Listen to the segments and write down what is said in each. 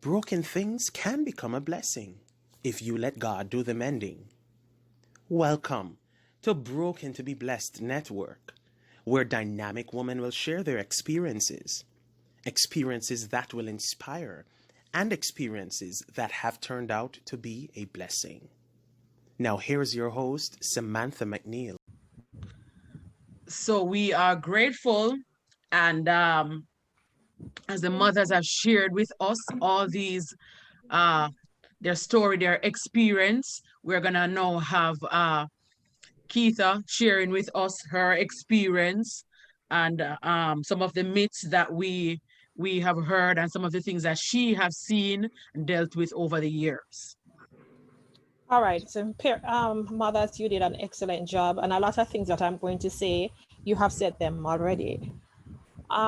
Broken things can become a blessing if you let God do the mending. Welcome to Broken to be Blessed Network, where dynamic women will share their experiences that will inspire, and experiences that have turned out to be a blessing. Now here's your host, Samantha McNeil. So we are grateful, and as the mothers have shared with us all these, uh, their story, their experience, we're gonna now have Keitha sharing with us her experience and some of the myths that we have heard and some of the things that she has seen and dealt with over the years. All right, so mothers, you did an excellent job, and a lot of things that I'm going to say, you have said them already.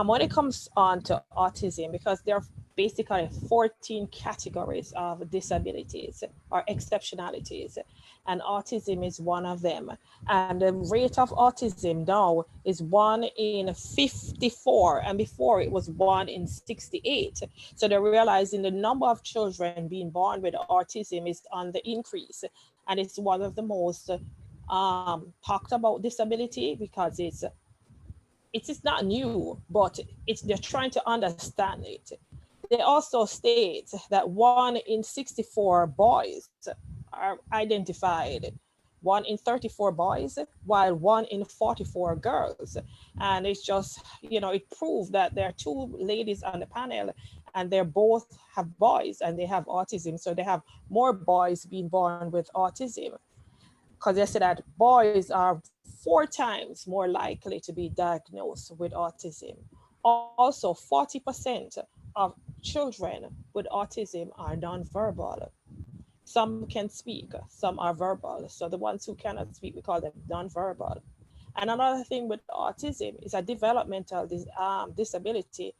When it comes on to autism, because there are basically 14 categories of disabilities or exceptionalities, and autism is one of them. And the rate of autism now is 1 in 54, and before it was 1 in 68. So they're realizing the number of children being born with autism is on the increase, and it's one of the most talked about disability because it is not new, but they're trying to understand it. They also state that 1 in 64 boys are identified, 1 in 34 boys, while 1 in 44 girls. And it's just, it proved that there are two ladies on the panel and they both have boys and they have autism. So they have more boys being born with autism, because they say that boys are 4 times more likely to be diagnosed with autism. Also, 40% of children with autism are nonverbal. Some can speak, some are verbal. So the ones who cannot speak, we call them nonverbal. And another thing with autism is a developmental disability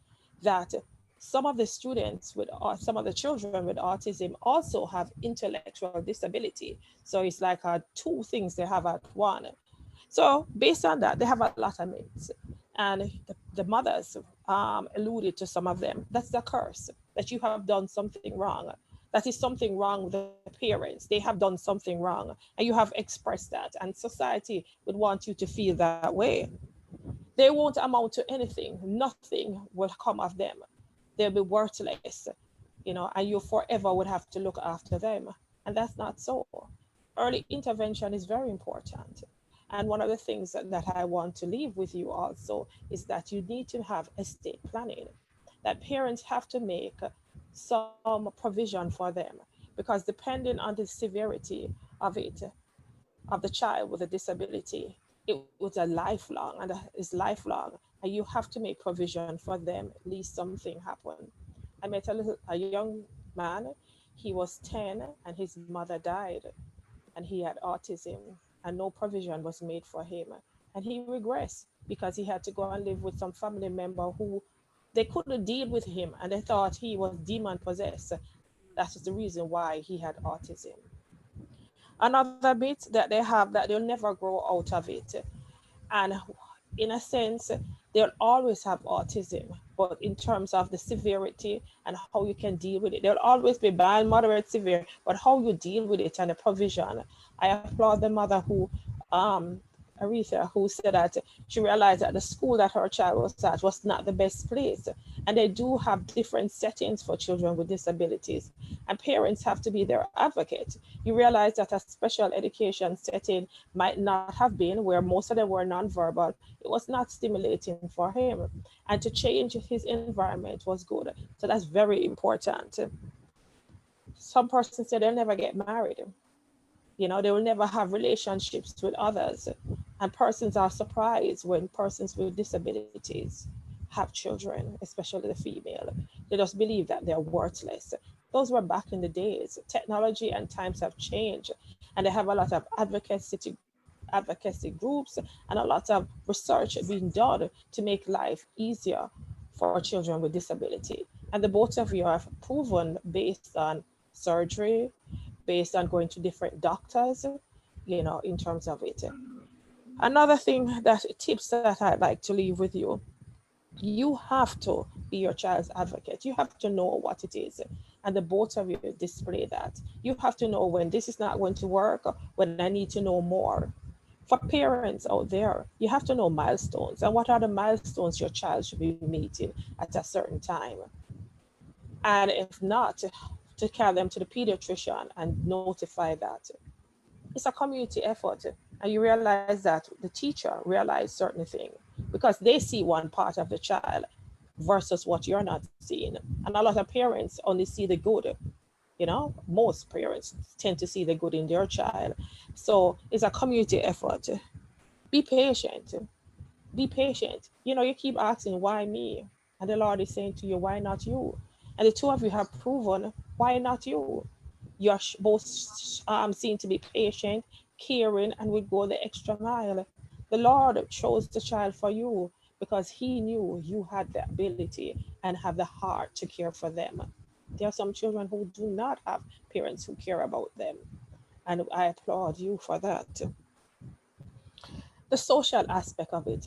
that some of the students with some of the children with autism also have intellectual disability. So it's like two things they have at one. So based on that, they have a lot of myths. And the mothers alluded to some of them. That's the curse, that you have done something wrong. That is something wrong with the parents. They have done something wrong, and you have expressed that. And society would want you to feel that way. They won't amount to anything. Nothing will come of them. They'll be worthless, and you forever would have to look after them. And that's not so. Early intervention is very important. And one of the things that I want to leave with you also is that you need to have estate planning, that parents have to make some provision for them, because depending on the severity of it, of the child with a disability, it was a lifelong and is lifelong. And you have to make provision for them, at least something happen. I met a young man, he was 10 and his mother died and he had autism and no provision was made for him. And he regressed because he had to go and live with some family member who they couldn't deal with him and they thought he was demon possessed. That is the reason why he had autism. Another bit that they have that they'll never grow out of it. And in a sense, they'll always have autism, but in terms of the severity and how you can deal with it, there'll always be mild, moderate, severe, but how you deal with it and the provision. I applaud the mother who, Arethea, who said that she realized that the school that her child was at was not the best place. And they do have different settings for children with disabilities. And parents have to be their advocate. You realize that a special education setting might not have been where most of them were nonverbal. It was not stimulating for him. And to change his environment was good. So that's very important. Some persons say they'll never get married. They will never have relationships with others. And persons are surprised when persons with disabilities have children, especially the female. They just believe that they're worthless. Those were back in the days. Technology and times have changed, and they have a lot of advocacy groups and a lot of research being done to make life easier for children with disability. And the both of you have proven based on surgery, based on going to different doctors, in terms of it. Another thing, that tips that I'd like to leave with you You have to be your child's advocate. You have to know what it is. And the both of you display that. You have to know when this is not going to work, when I need to know more. For parents out there, you have to know milestones. And what are the milestones your child should be meeting at a certain time? And if not, to carry them to the pediatrician and notify that. It's a community effort. And you realize that the teacher realized certain things because they see one part of the child versus what you're not seeing. And a lot of parents only see the good. Most parents tend to see the good in their child. So it's a community effort. Be patient. Be patient. You keep asking, why me? And the Lord is saying to you, why not you? And the two of you have proven, why not you? You're both seen to be patient, caring, and would go the extra mile. The Lord chose the child for you because He knew you had the ability and have the heart to care for them. There are some children who do not have parents who care about them, and I applaud you for that. The social aspect of it,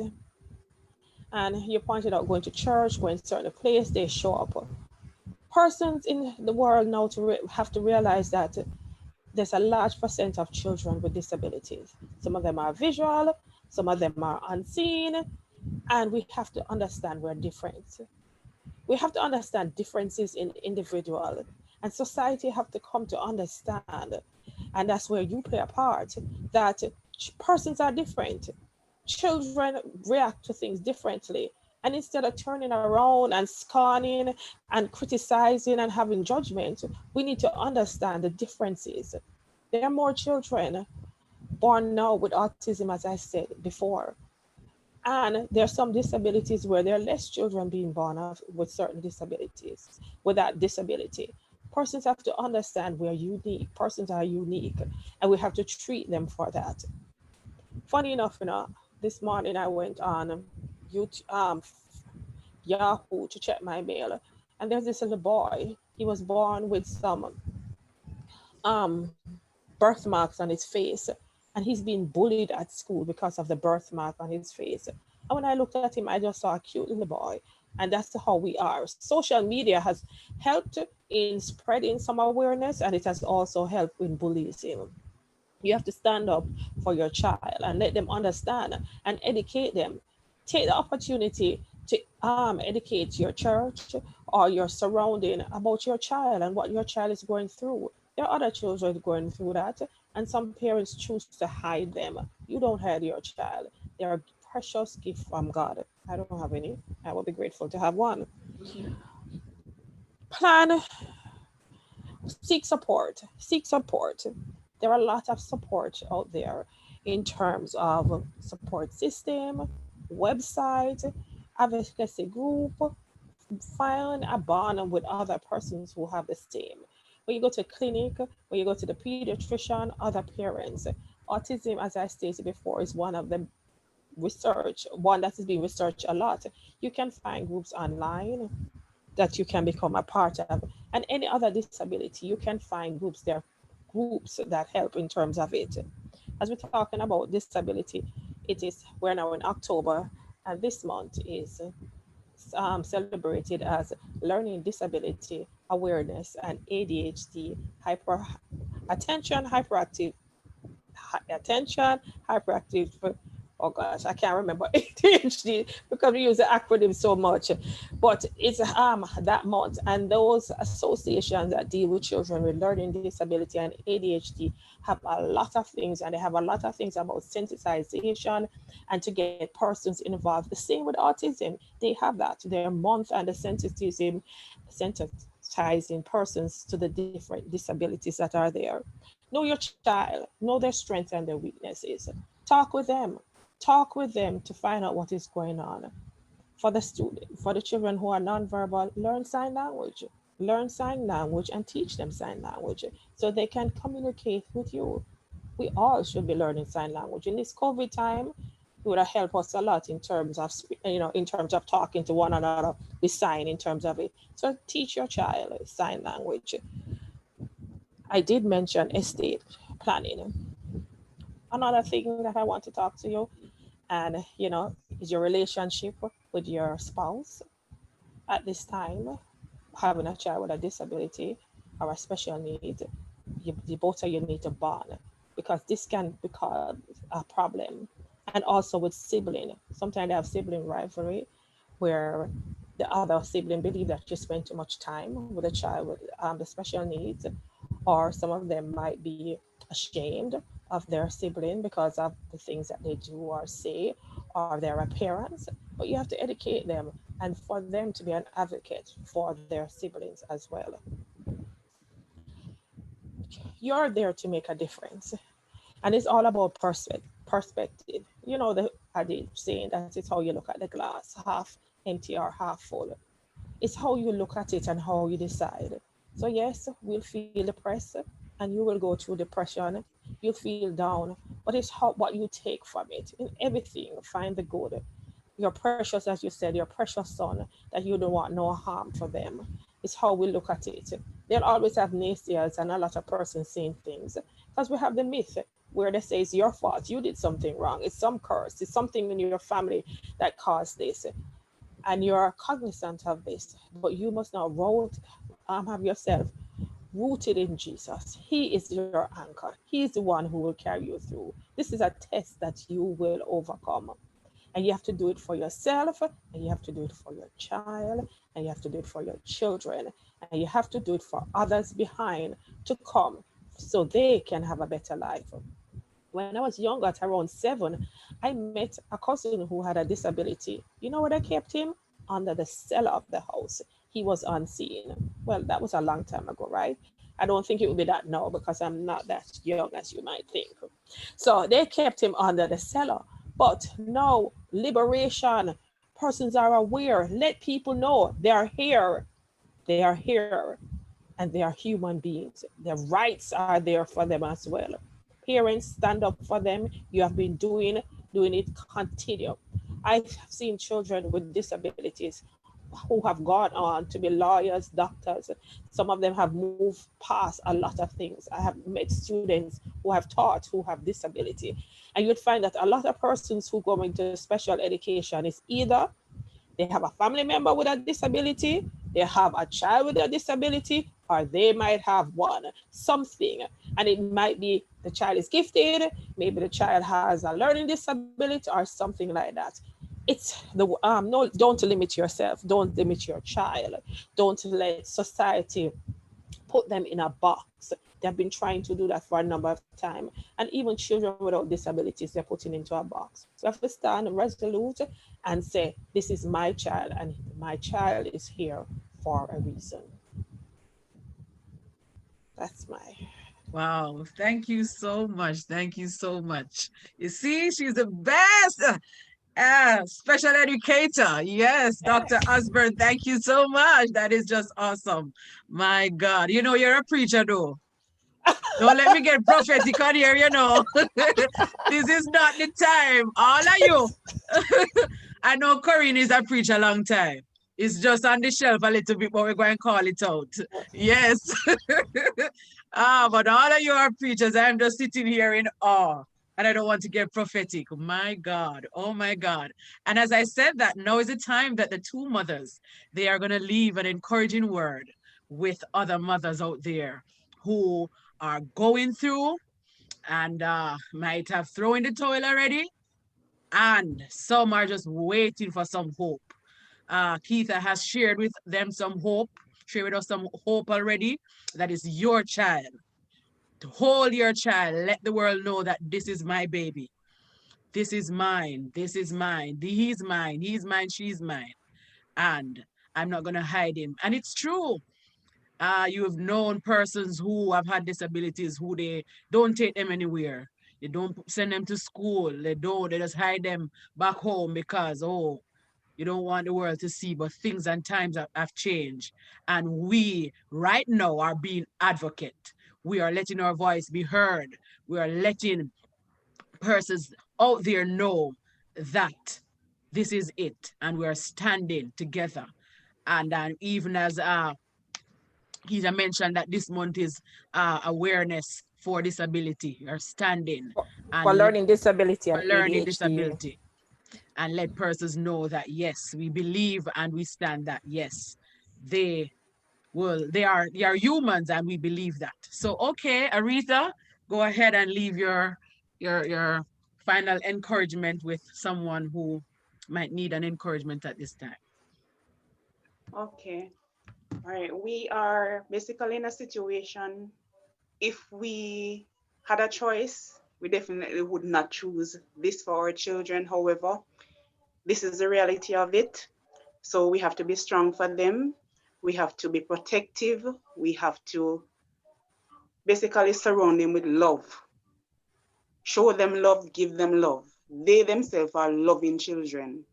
and you pointed out going to church, going to certain place, they show up. Persons in the world now have to realize that there's a large percent of children with disabilities. Some of them are visual, some of them are unseen, and we have to understand we're different. We have to understand differences in individual, and society have to come to understand, and that's where you play a part, that persons are different. Children react to things differently. And instead of turning around and scorning and criticizing and having judgment, we need to understand the differences. There are more children born now with autism, as I said before. And there are some disabilities where there are less children being born with certain disabilities, with that disability. Persons have to understand we're unique. Persons are unique, and we have to treat them for that. Funny enough, this morning I went on YouTube, Yahoo to check my mail, and there's this little boy. He was born with some um, birthmarks on his face, and he's been bullied at school because of the birthmark on his face. And when I looked at him, I just saw a cute little boy, and that's how we are. Social media has helped in spreading some awareness, and it has also helped in bullying. You have to stand up for your child and let them understand and educate them. Take the opportunity to educate your church or your surrounding about your child and what your child is going through. There are other children going through that, and some parents choose to hide them. You don't hide your child. They are a precious gift from God. I don't have any. I will be grateful to have one. Plan, seek support. Seek support. There are a lot of support out there in terms of support system, website, advocacy group. Find a bond with other persons who have the same. When you go to a clinic, when you go to the pediatrician, other parents. Autism, as I stated before, is one of the one that is being researched a lot. You can find groups online that you can become a part of. And any other disability, you can find groups. There are groups that help in terms of it. As we're talking about disability, we're now in October, and this month is celebrated as Learning Disability Awareness and ADHD hyperactive attention, hyperactive. Oh gosh, I can't remember ADHD because we use the acronym so much. But it's that month, and those associations that deal with children with learning disability and ADHD have a lot of things, and they have a lot of things about sensitization and to get persons involved. The same with autism, they have that their month and the sensitizing persons to the different disabilities that are there. Know your child, know their strengths and their weaknesses. Talk with them. Talk with them to find out what is going on. For the children who are nonverbal, learn sign language. Learn sign language and teach them sign language so they can communicate with you. We all should be learning sign language. In this COVID time, it would have helped us a lot in terms of, in terms of talking to one another with sign in terms of it. So teach your child sign language. I did mention estate planning. Another thing that I want to talk to you and is your relationship with your spouse at this time, having a child with a disability or a special need, the both of you need to bond, because this can become a problem. And also with sibling, sometimes they have sibling rivalry where the other sibling believe that you spend too much time with a child with the special needs, or some of them might be ashamed of their sibling because of the things that they do or say or their appearance. But you have to educate them and for them to be an advocate for their siblings as well. You're there to make a difference. And it's all about perspective. You know the adage saying that it's how you look at the glass, half empty or half full. It's how you look at it and how you decide. So yes, we'll feel depressed and you will go through depression. You'll feel down, but it's how what you take from it. In everything, find the good. You're precious, as you said, your precious son, that you don't want no harm for them. It's how we look at it. They'll always have naysayers and a lot of persons saying things because we have the myth where they say it's your fault, you did something wrong, it's some curse, it's something in your family that caused this, and you're cognizant of this, but you must now have yourself rooted in Jesus. He is your anchor. He is the one who will carry you through. This is a test that you will overcome. And you have to do it for yourself, and you have to do it for your child, and you have to do it for your children, and you have to do it for others behind to come so they can have a better life. When I was young, at around 7, I met a cousin who had a disability. You know where they kept him? Under the cellar of the house. He was unseen. Well, that was a long time ago, right? I don't think it would be that now because I'm not that young as you might think. So they kept him under the cellar. But now, liberation, persons are aware. Let people know they are here. They are here. And they are human beings. Their rights are there for them as well. Parents, stand up for them. You have been doing it, continue. I've seen children with disabilities who have gone on to be lawyers, doctors. Some of them have moved past a lot of things. I have met students who have taught who have disability. And you'd find that a lot of persons who go into special education is either they have a family member with a disability, they have a child with a disability, or they might have something. And it might be the child is gifted, maybe the child has a learning disability or something like that. It's the no, don't limit yourself, don't limit your child, don't let society put them in a box. They've been trying to do that for a number of time, and even children without disabilities they're putting into a box. So I have to stand resolute and say, this is my child, and my child is here for a reason. That's my... Wow, thank you so much. Thank you so much. You see, she's the best. Special educator. Yes, Dr. Osborne, thank you so much. That is just awesome. My God. You know, you're a preacher, though. Don't let me get prophetic on here, you know. This is not the time. All of you. I know Corrine is a preacher a long time. It's just on the shelf a little bit, but we're going to call it out. Yes. But all of you are preachers. I'm just sitting here in awe. And I don't want to get prophetic. My God. Oh, my God. And as I said that, now is the time that the two mothers, they are going to leave an encouraging word with other mothers out there who are going through and might have thrown the towel already. And some are just waiting for some hope. Keitha has shared with them some hope, shared with us some hope already. That is your child. To hold your child, let the world know that this is my baby. This is mine. This is mine. He's mine. He's mine. She's mine. And I'm not going to hide him. And it's true. You have known persons who have had disabilities who they don't take them anywhere. They don't send them to school. They just hide them back home because, oh, you don't want the world to see, but things and times have changed. And we right now are being advocate. We are letting our voice be heard. We are letting persons out there know that this is it. And we are standing together. And even as Keitha mentioned that this month is awareness for disability, or standing. For learning disability and for learning ADHD. disability. and let persons know that yes, we believe and we stand that yes, they they are humans and we believe that. So okay, Arethea, go ahead and leave your final encouragement with someone who might need an encouragement at this time. Okay. All right. We are basically in a situation, if we had a choice, we definitely would not choose this for our children. However, this is the reality of it. So we have to be strong for them. We have to be protective. We have to basically surround them with love. Show them love, give them love. They themselves are loving children.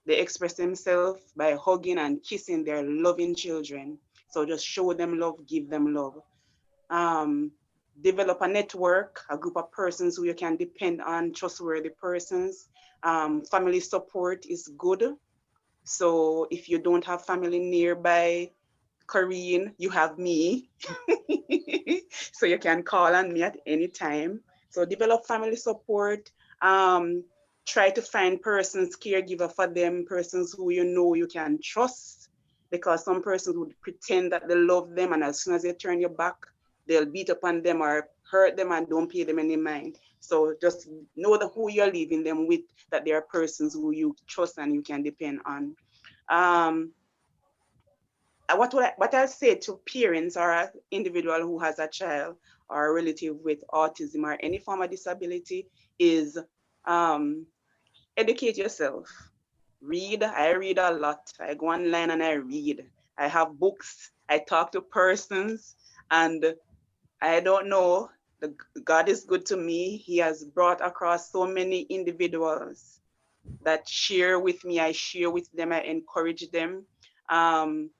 They express themselves by hugging and kissing their loving children. So just show them love, give them love. Develop a network, a group of persons who you can depend on, trustworthy persons. Family support is good. So if you don't have family nearby, Corrine, you have me. So you can call on me at any time. So develop family support. Try to find persons, caregiver for them, persons who you know you can trust, because some persons would pretend that they love them, and as soon as they turn your back, they'll beat upon them or hurt them and don't pay them any mind. So just know that who you're leaving them with, that they are persons who you trust and you can depend on. What I'll say to parents or an individual who has a child or a relative with autism or any form of disability is educate yourself. Read. I read a lot. I go online and I read. I have books. I talk to persons, and I don't know. God is good to me. He has brought across so many individuals that share with me. I share with them. I encourage them. Um,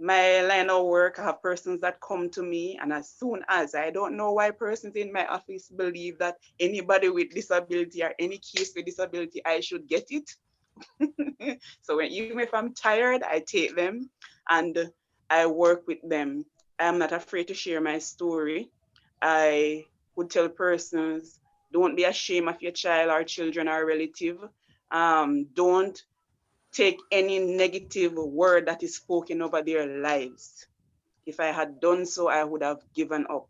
my line of work, I have persons that come to me, and as soon as, I don't know why persons in my office believe that anybody with disability or any case with disability, I should get it. So even if I'm tired, I take them and I work with them. I'm not afraid to share my story. I would tell persons, don't be ashamed of your child or children or relative. Don't take any negative word that is spoken over their lives. If I had done so, I would have given up.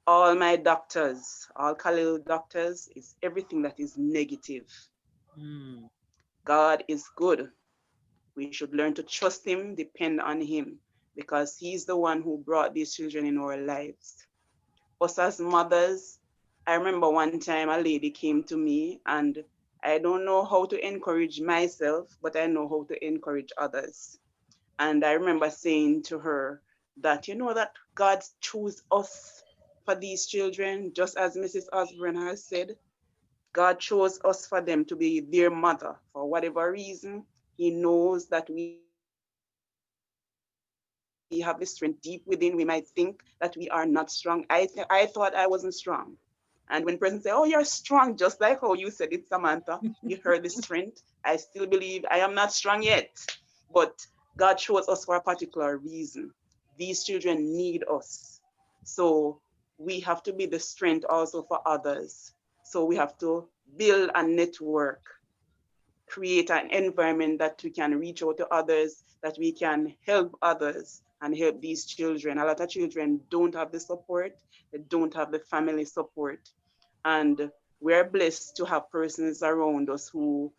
All my doctors, all Khalil doctors, is everything that is negative. Mm. God is good. We should learn to trust him, depend on him, because he's the one who brought these children in our lives. Us as mothers, I remember one time a lady came to me, and I don't know how to encourage myself, but I know how to encourage others. And I remember saying to her that, you know, that God chose us for these children, just as Mrs. Osborne has said. God chose us for them to be their mother for whatever reason. He knows that we have the strength deep within. We might think that we are not strong. I thought I wasn't strong. And when persons say, oh, you're strong, just like how you said it, Samantha, you heard the strength. I still believe I am not strong yet. But God chose us for a particular reason. These children need us. So we have to be the strength also for others. So we have to build a network, create an environment that we can reach out to others, that we can help others and help these children. A lot of children don't have the support, they don't have the family support. And we're blessed to have persons around us who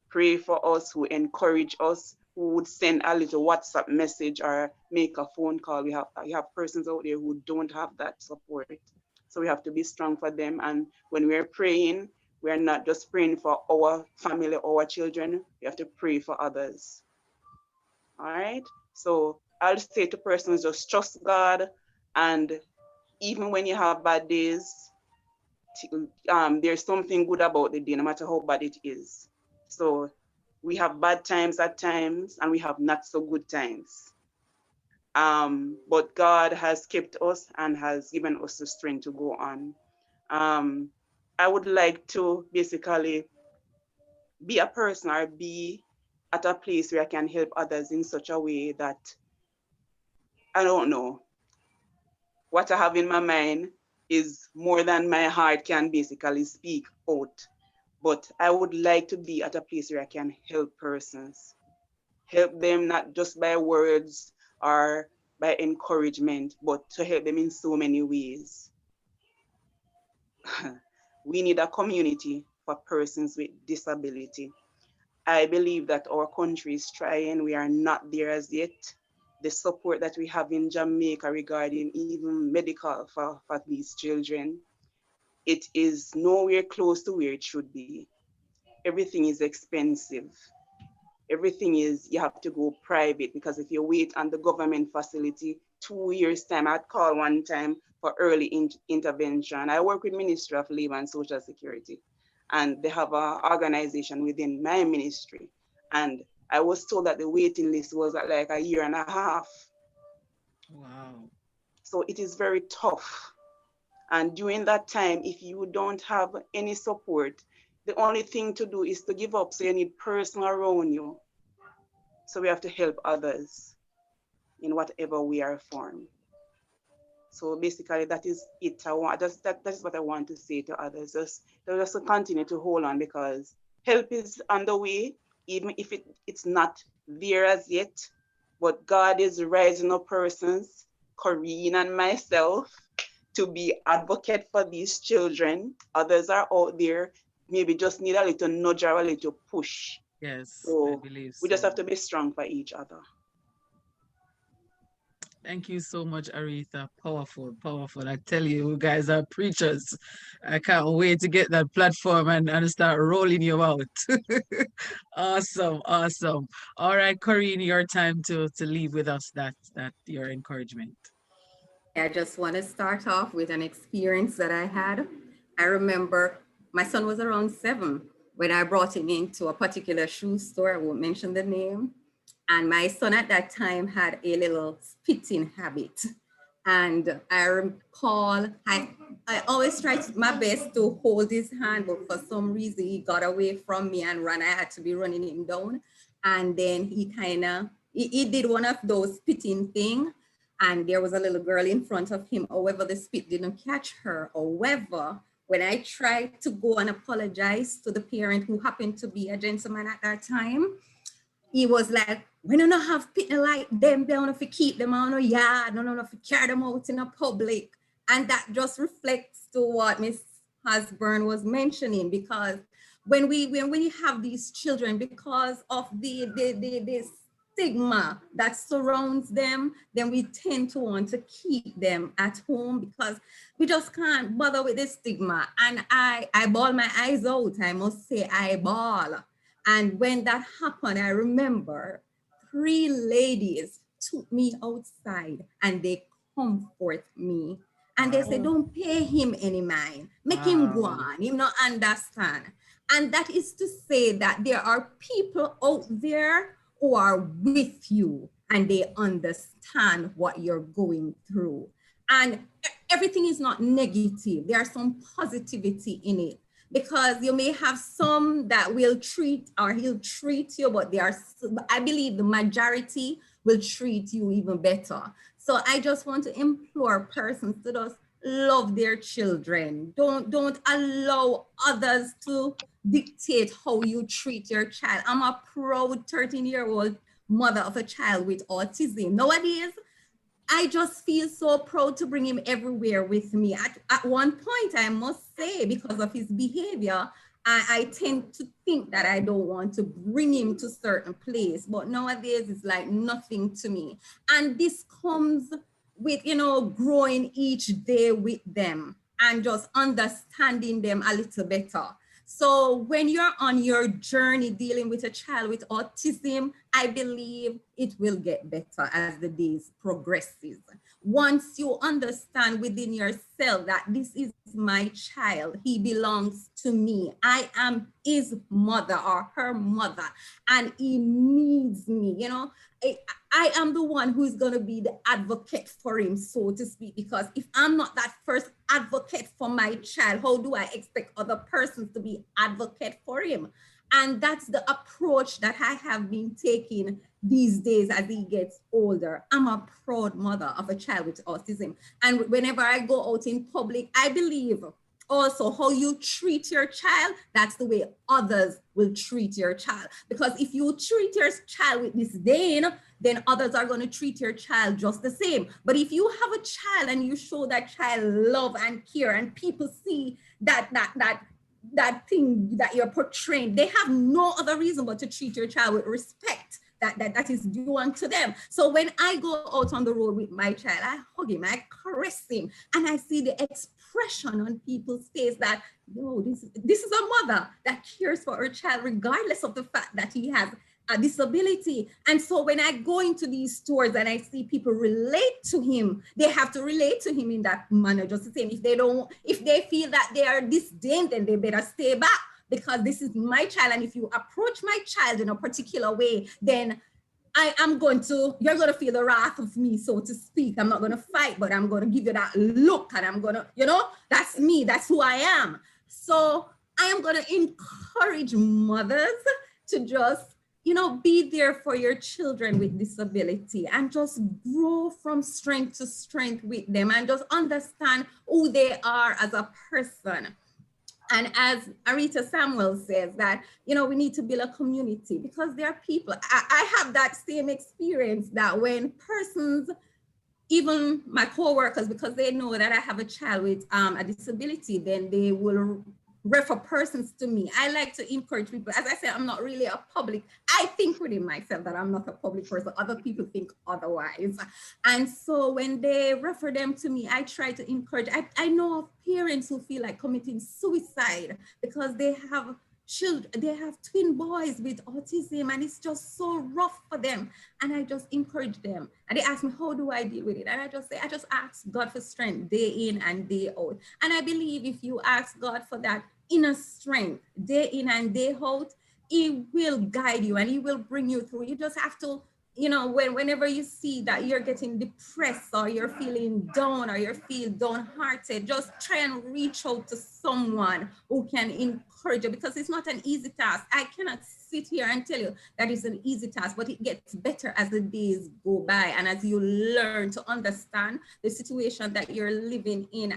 pray for us, who encourage us, who would send a little WhatsApp message or make a phone call. We have persons out there who don't have that support. So we have to be strong for them. And when we're praying, we're not just praying for our family, our children. We have to pray for others. All right. So I'll say to persons, just trust God. And even when you have bad days, there's something good about the day, no matter how bad it is. So we have bad times at times, and we have not so good times. But God has kept us and has given us the strength to go on. I would like to basically be a person or be at a place where I can help others in such a way that, I don't know, what I have in my mind is more than my heart can basically speak out. but I would like to be at a place where I can help persons, help them not just by words or by encouragement, but to help them in so many ways. We need a community for persons with disability. I believe that our country is trying. We are not there as yet. The support that we have in Jamaica regarding even medical for these children, it is nowhere close to where it should be. Everything is expensive. Everything is, you have to go private, because if you wait on the government facility 2 years time, I'd call one time for early intervention. I work with Ministry of Labor and Social Security, and they have an organization within my ministry. And I was told that the waiting list was at like 1.5 years. Wow. So it is very tough. And during that time, if you don't have any support, the only thing to do is to give up. So you need person around you. So we have to help others in whatever way or form. So basically, that is it. That is what I want to say to others. Just to continue to hold on, because help is on the way, even if it's not there as yet. But God is rising up persons, Corrine and myself, to be advocate for these children. Others are out there, maybe just need a little nudge or a little push. Yes, So I believe so. we just have to be strong for each other. Thank you so much, Arethea. Powerful, powerful. I tell you, you guys are preachers. I can't wait to get that platform and start rolling you out. Awesome, awesome. All right, Corrine, your time to leave with us that your encouragement. I just want to start off with an experience that I had. I remember my son was around 7 when I brought him into a particular shoe store. I won't mention the name. And my son at that time had a little spitting habit. And I recall, I always tried my best to hold his hand, but for some reason he got away from me and ran. I had to be running him down. And then he did one of those spitting things. And there was a little girl in front of him. However, the spit didn't catch her. However, when I tried to go and apologize to the parent, who happened to be a gentleman at that time, he was like, "We don't have people like them, they don't have to keep them on a yard, no have to carry them out in a public." And that just reflects to what Miss Osborne was mentioning, because when we have these children, because of the stigma that surrounds them, then we tend to want to keep them at home because we just can't bother with the stigma. And I bawl my eyes out, I must say, I bawl. And when that happened, I remember 3 ladies took me outside and they comfort me. And they say, "Don't pay him any mind. Make him go on. Him not understand." And that is to say that there are people out there who are with you and they understand what you're going through. And everything is not negative. There's some positivity in it, because you may have some that will treat, or he'll treat you, but I believe the majority will treat you even better. So I just want to implore persons to just love their children. Don't allow others to dictate how you treat your child. I'm a proud 13-year-old mother of a child with autism. Nowadays, I just feel so proud to bring him everywhere with me. At one point, I must say, because of his behavior, I tend to think that I don't want to bring him to certain place, but nowadays it's like nothing to me. And this comes with, growing each day with them and just understanding them a little better. So when you're on your journey dealing with a child with autism, I believe it will get better as the days progresses. Once you understand within yourself that this is my child, he belongs to me. I am his mother or her mother, and he needs me. I am the one who is going to be the advocate for him, so to speak, because if I'm not that first advocate for my child, how do I expect other persons to be advocate for him? And that's the approach that I have been taking these days as he gets older. I'm a proud mother of a child with autism. And whenever I go out in public, I believe also how you treat your child, that's the way others will treat your child. Because if you treat your child with disdain, then others are going to treat your child just the same. But if you have a child and you show that child love and care, and people see that thing that you're portraying, they have no other reason but to treat your child with respect that is due unto them. So when I go out on the road with my child, I hug him, I caress him, and I see the expression on people's face that, yo, this is a mother that cares for her child regardless of the fact that he has a disability. And so when I go into these stores and I see people relate to him, they have to relate to him in that manner just the same. If they feel that they are disdained, then they better stay back, because this is my child. And if you approach my child in a particular way, then you're going to feel the wrath of me, so to speak. I'm not going to fight, but I'm going to give you that look, and I'm going to, that's me, that's who I am. So I am going to encourage mothers to just, be there for your children with disability, and just grow from strength to strength with them, and just understand who they are as a person. And as Arethea Samuels says, that, we need to build a community, because there are people, I have that same experience, that when persons, even my coworkers, because they know that I have a child with a disability, then they will refer persons to me. I like to encourage people. As I said, I'm not really a public. I think within myself that I'm not a public person. Other people think otherwise. And so when they refer them to me, I try to encourage. I know of parents who feel like committing suicide because they have children, they have twin boys with autism, and it's just so rough for them. And I just encourage them. And they ask me, how do I deal with it? And I just say, I just ask God for strength day in and day out. And I believe if you ask God for that inner strength day in and day out, He will guide you and He will bring you through. You just have to, whenever you see that you're getting depressed, or you're feeling down, or you feel downhearted, just try and reach out to someone who can encourage you, because it's not an easy task. I cannot sit here and tell you that it's an easy task, but it gets better as the days go by, and as you learn to understand the situation that you're living in,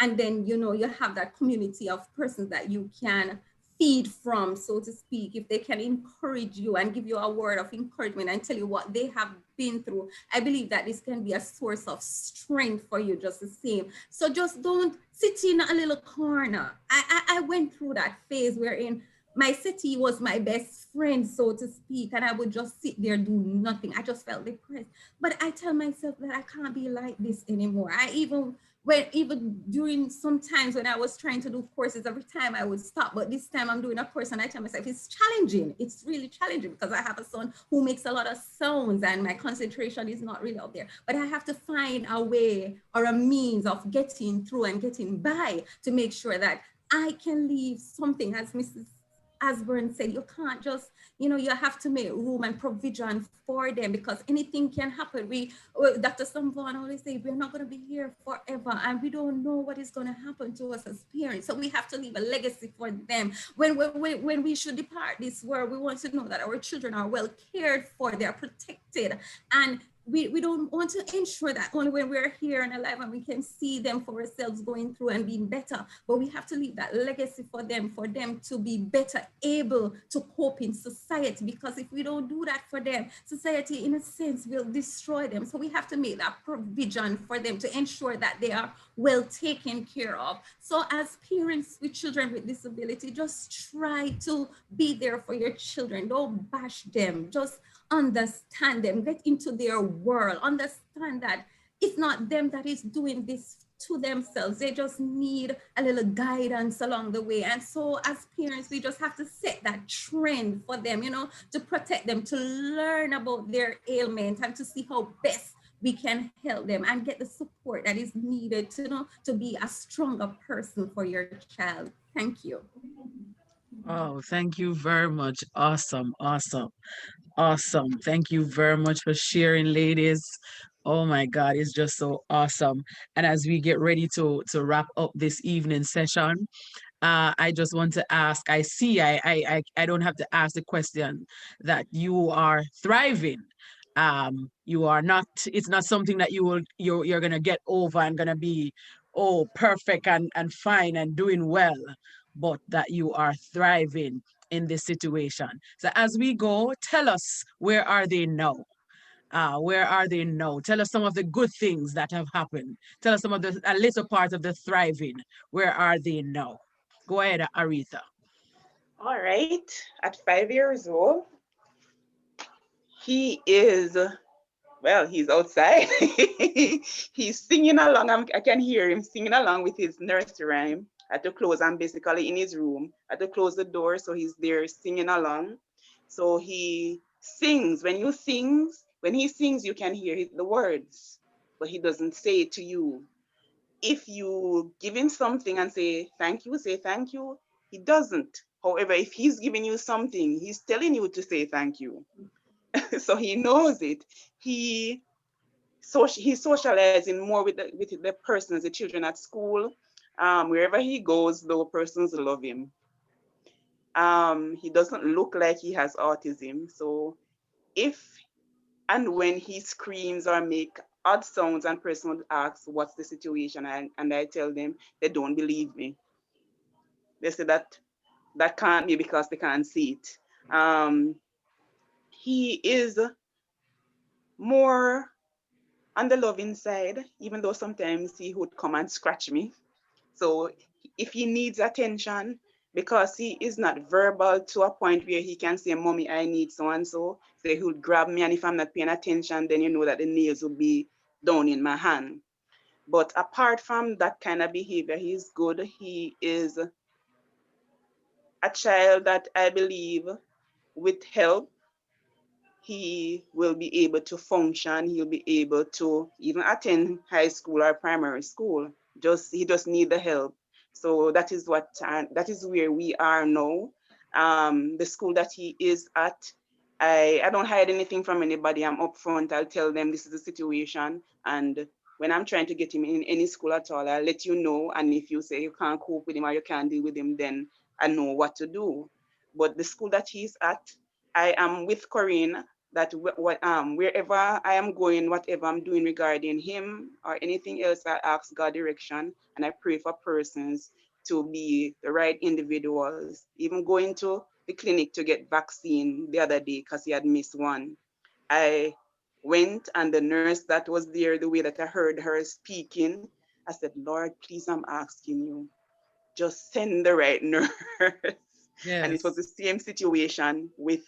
and then you have that community of persons that you can feed from, so to speak. If they can encourage you and give you a word of encouragement and tell you what they have been through, I believe that this can be a source of strength for you just the same. So just don't sit in a little corner. I went through that phase wherein my city was my best friend, so to speak, and I would just sit there, do nothing. I just felt depressed. But I tell myself that I can't be like this anymore. Even during some times when I was trying to do courses, every time I would stop. But this time I'm doing a course and I tell myself it's challenging. It's really challenging because I have a son who makes a lot of sounds and my concentration is not really out there. But I have to find a way or a means of getting through and getting by to make sure that I can leave something. As Mrs. Osborne said, you can't just, you have to make room and provision for them, because anything can happen. Dr. Samvon always say, we're not going to be here forever, and we don't know what is going to happen to us as parents. So we have to leave a legacy for them. When we should depart this world, we want to know that our children are well cared for, they're protected, and we don't want to ensure that only when we're here and alive and we can see them for ourselves going through and being better, but we have to leave that legacy for them to be better able to cope in society, because if we don't do that for them, society in a sense will destroy them. So we have to make that provision for them to ensure that they are well taken care of. So as parents with children with disability, just try to be there for your children. Don't bash them, just understand them, get into their world, understand that it's not them that is doing this to themselves. They just need a little guidance along the way. And so as parents, we just have to set that trend for them, to protect them, to learn about their ailment and to see how best we can help them and get the support that is needed to be a stronger person for your child. Thank you. Oh, thank you very much. Awesome. Thank you very much for sharing, ladies. Oh my God, it's just so awesome. And as we get ready to wrap up this evening session, I just want to ask, I don't have to ask the question that you are thriving. You are not, it's not something that you're gonna get over and gonna be oh, perfect and fine and doing well, but that you are thriving in this situation. So as we go, tell us, where are they now? Where are they now? Tell us some of the good things that have happened. Tell us a little part of the thriving. Where are they now? Go ahead, Arethea. All right. At 5 years old, he is, well, he's outside. He's singing along. I can hear him singing along with his nursery rhyme. I had to close. I'm basically in his room. I had to close the door, so he's there singing along. So he sings. When he sings, you can hear the words, but he doesn't say it to you. If you give him something and say thank you, he doesn't. However, if he's giving you something, he's telling you to say thank you. So he knows it. He's socializing more with the persons, the children at school. Wherever he goes, the persons love him. He doesn't look like he has autism. So if and when he screams or make odd sounds and person asks what's the situation, and I tell them, they don't believe me. They say that can't be because they can't see it. He is more on the loving side, even though sometimes he would come and scratch me. So if he needs attention, because he is not verbal to a point where he can say, Mommy, I need so and so. So he would grab me, and if I'm not paying attention, then you know that the nails will be down in my hand. But apart from that kind of behavior, he's good. He is a child that I believe with help, he will be able to function. He'll be able to even attend high school or primary school. He just need the help. So that is where we are now. The school that he is at, I don't hide anything from anybody. I'm upfront. I'll tell them this is the situation. And when I'm trying to get him in any school at all, I'll let you know. And if you say you can't cope with him or you can't deal with him, then I know what to do. But the school that he's at, I am with Corrine, that wherever I am going, whatever I'm doing regarding him or anything else, I ask God direction, and I pray for persons to be the right individuals. Even going to the clinic to get vaccine the other day because he had missed one. I went, and the nurse that was there, the way that I heard her speaking, I said, Lord, please, I'm asking you, just send the right nurse. Yes. And it was the same situation with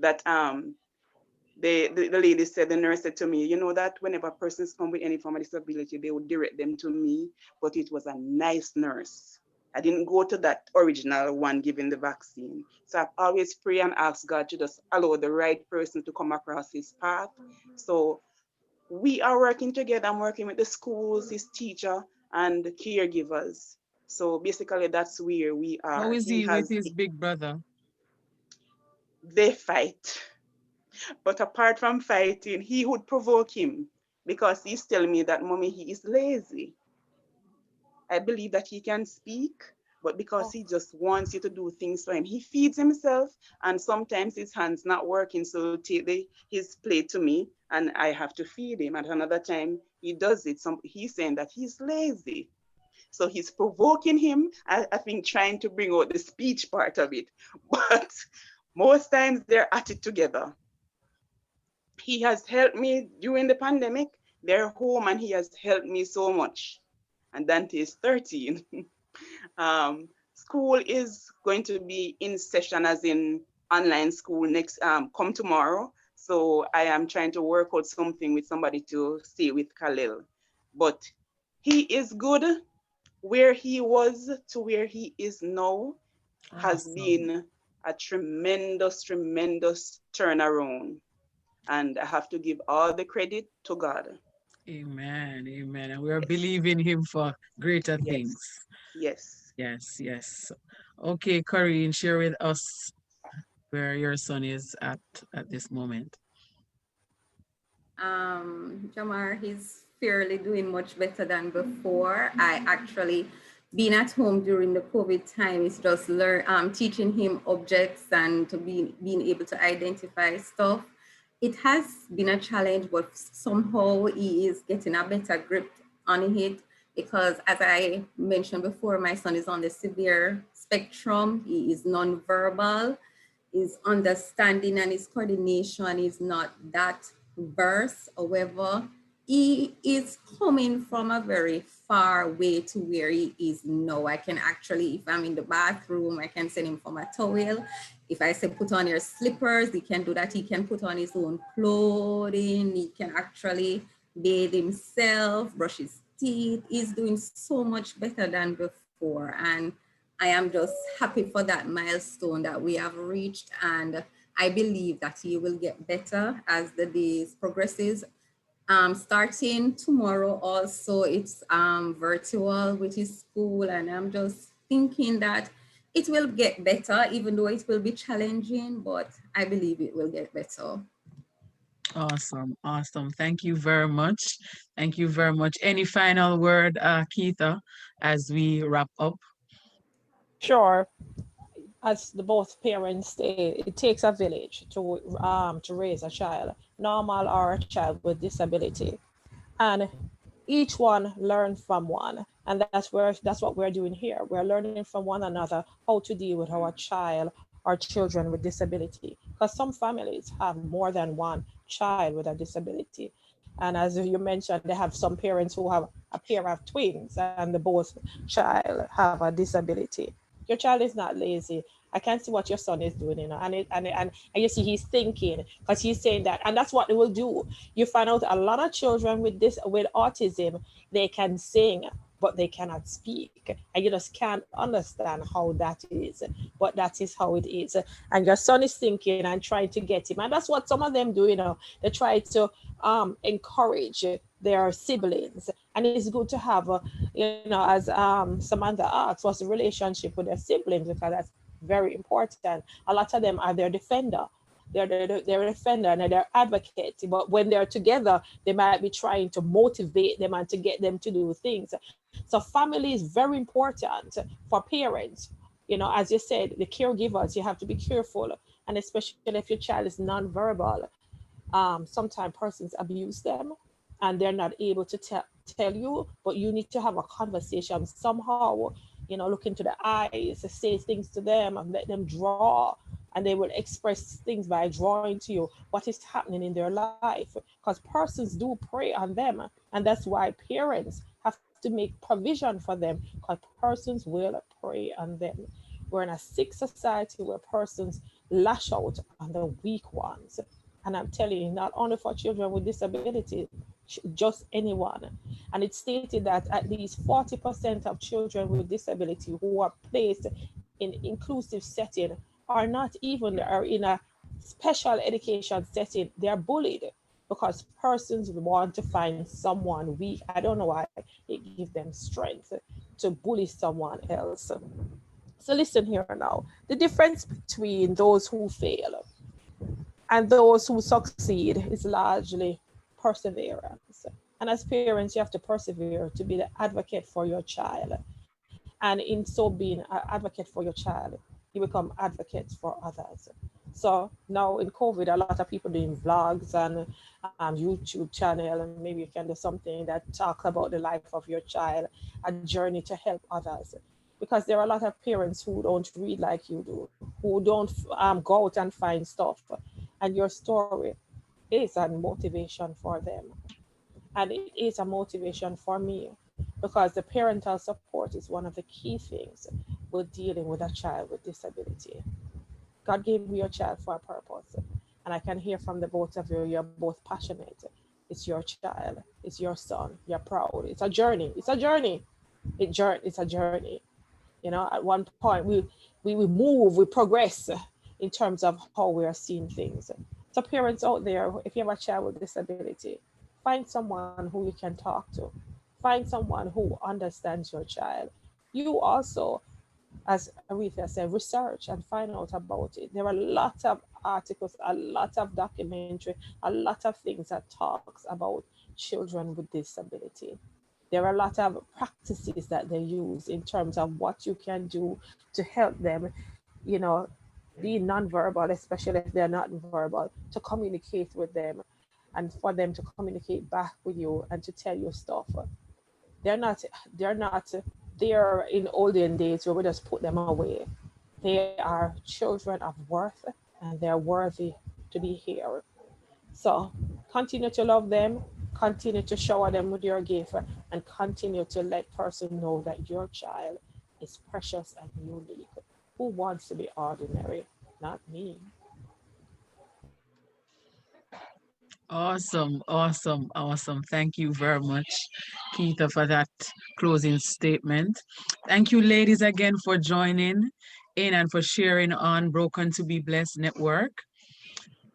that the lady said, the nurse said to me, you know that whenever persons come with any form of disability, they would direct them to me, but it was a nice nurse. I didn't go to that original one giving the vaccine. So I've always pray and ask God to just allow the right person to come across his path. So we are working together. I'm working with the schools, his teacher, and the caregivers. So basically that's where we are. How is he with his big brother? They fight. But apart from fighting, he would provoke him because he's telling me that, Mommy, he is lazy. I believe that he can speak, but because he just wants you to do things for him. He feeds himself, and sometimes his hand's not working, so he'll take his plate to me, and I have to feed him. At another time, he does it. He's saying that he's lazy. So he's provoking him, I think, trying to bring out the speech part of it. But most times they're at it together. He has helped me during the pandemic. They're home, and he has helped me so much. And Dante is 13. School is going to be in session, as in online school, next come tomorrow. So I am trying to work out something with somebody to stay with Khalil. But he is good. Where he was to where he is now has been a tremendous, tremendous turnaround. And I have to give all the credit to God. Amen. Amen. And we're believing him for greater things. Yes. Yes, yes. Okay, Corrine, share with us where your son is at this moment. Jamar, he's fairly doing much better than before. I actually been at home during the COVID time is just teaching him objects and to being able to identify stuff. It has been a challenge, but somehow he is getting a better grip on it. because as I mentioned before, my son is on the severe spectrum. He is nonverbal. His understanding and his coordination is not that verse. However, he is coming from a very far way to where he is now. I can actually, if I'm in the bathroom, I can send him for my towel. If I say put on your slippers, he can do that. He can put on his own clothing. He can actually bathe himself, brush his teeth. He's doing so much better than before. And I am just happy for that milestone that we have reached. And I believe that he will get better as the days progresses. Starting tomorrow also, it's virtual with his school, and I'm just thinking that it will get better, even though it will be challenging, but I believe it will get better. Awesome, awesome. Thank you very much. Thank you very much. Any final word, Keitha, as we wrap up? Sure. As the both parents say, it takes a village to raise a child, normal or a child with disability, and each one learn from one, and that's what we're doing here. We're learning from one another how to deal with our child or children with disability, because some families have more than one child with a disability. And as you mentioned, they have some parents who have a pair of twins and the both child have a disability. Your child is not lazy. I can see what your son is doing, and you see he's thinking, because he's saying that, and that's what they will do. You find out a lot of children with autism, they can sing, but they cannot speak, and you just can't understand how that is, but that is how it is. And your son is thinking and trying to get him, and that's what some of them do. They try to encourage their siblings, and it's good to have as Samantha asked, what's the relationship with their siblings, because that's very important. A lot of them are their defender. They're a defender and they're advocate, but when they're together, they might be trying to motivate them and to get them to do things. So family is very important for parents. As you said, the caregivers, you have to be careful, and especially if your child is nonverbal. Sometimes persons abuse them and they're not able to tell you, but you need to have a conversation somehow, look into the eyes, say things to them and let them draw, and they will express things by drawing to you what is happening in their life, because persons do prey on them, and that's why parents have to make provision for them, because persons will prey on them. We're in a sick society where persons lash out on the weak ones. And I'm telling you, not only for children with disability, just anyone. And it's stated that at least 40% of children with disability who are placed in inclusive setting are not even are in a special education setting. They are bullied because persons want to find someone weak. I don't know why it gives them strength to bully someone else. So listen here now. The difference between those who fail and those who succeed is largely perseverance. And as parents, you have to persevere to be the advocate for your child. And in so being an advocate for your child, you become advocates for others. So now in COVID, a lot of people doing vlogs and YouTube channel, and maybe you can do something that talks about the life of your child, a journey to help others. Because there are a lot of parents who don't read like you do, who don't go out and find stuff. And your story is a motivation for them. And it is a motivation for me, because the parental support is one of the key things with dealing with a child with disability. God gave you your child for a purpose. And I can hear from the both of you, you're both passionate. It's your child, it's your son, you're proud. It's a journey. It's a journey. It's a journey. At one point we move, we progress in terms of how we are seeing things. So parents out there, if you have a child with disability, find someone who you can talk to. Find someone who understands your child. You also, as Arethea said, research and find out about it. There are a lot of articles, a lot of documentary, a lot of things that talks about children with disability. There are a lot of practices that they use in terms of what you can do to help them, be nonverbal, especially if they're not verbal, to communicate with them and for them to communicate back with you and to tell you stuff. They're not there in olden days where we just put them away. They are children of worth and they're worthy to be here. So continue to love them, continue to shower them with your gift, and continue to let person know that your child is precious and unique. Who wants to be ordinary? Not me. Awesome, awesome, awesome. Thank you very much, Keitha, for that closing statement. Thank you, ladies, again for joining in and for sharing on Broken to Be Blessed Network.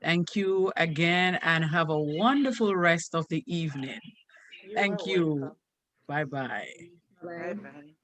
Thank you again and have a wonderful rest of the evening. You are Thank you. welcome. Bye-bye. Bye bye.